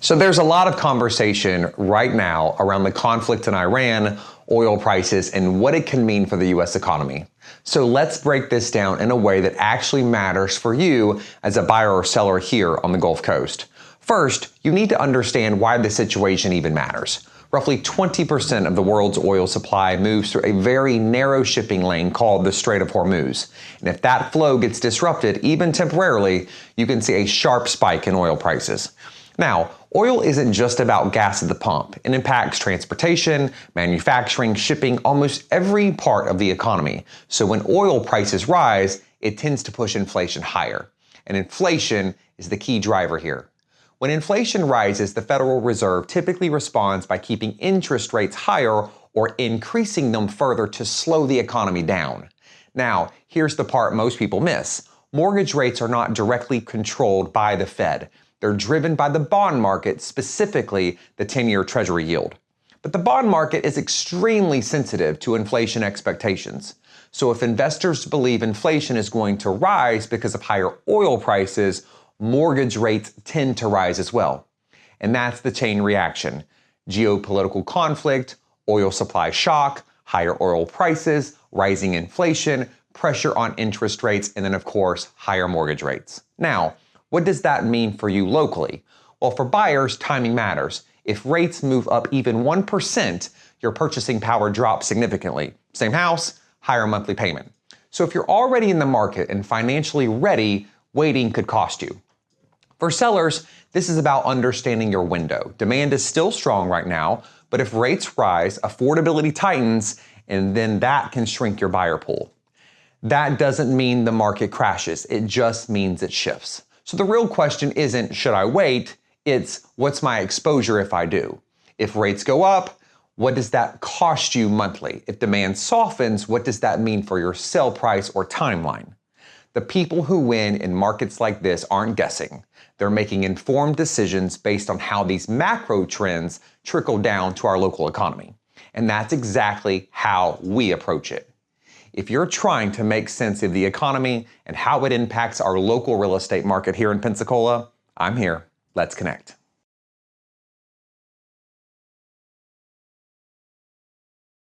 So there's a lot of conversation right now around the conflict in Iran, oil prices, and what it can mean for the US economy. So let's break this down in a way that actually matters for you as a buyer or seller here on the Gulf Coast. First, you need to understand why the situation even matters. Roughly 20% of the world's oil supply moves through a very narrow shipping lane called the Strait of Hormuz. And if that flow gets disrupted, even temporarily, you can see a sharp spike in oil prices. Now, oil isn't just about gas at the pump. It impacts transportation, manufacturing, shipping, almost every part of the economy. So when oil prices rise, it tends to push inflation higher. And inflation is the key driver here. When inflation rises, the Federal Reserve typically responds by keeping interest rates higher or increasing them further to slow the economy down. Now, here's the part most people miss. Mortgage rates are not directly controlled by the Fed. They're driven by the bond market, specifically the 10-year Treasury yield. But the bond market is extremely sensitive to inflation expectations. So if investors believe inflation is going to rise because of higher oil prices, mortgage rates tend to rise as well. And that's the chain reaction. Geopolitical conflict, oil supply shock, higher oil prices, rising inflation, pressure on interest rates, and then of course, higher mortgage rates. Now, what does that mean for you locally? Well, for buyers, timing matters. If rates move up even 1%, your purchasing power drops significantly. Same house, higher monthly payment. So if you're already in the market and financially ready, waiting could cost you. For sellers, this is about understanding your window. Demand is still strong right now, but if rates rise, affordability tightens, and then that can shrink your buyer pool. That doesn't mean the market crashes. It just means it shifts. So the real question isn't, should I wait? It's, what's my exposure if I do? If rates go up, what does that cost you monthly? If demand softens, what does that mean for your sell price or timeline? The people who win in markets like this aren't guessing. They're making informed decisions based on how these macro trends trickle down to our local economy. And that's exactly how we approach it. If you're trying to make sense of the economy and how it impacts our local real estate market here in Pensacola, I'm here. Let's connect.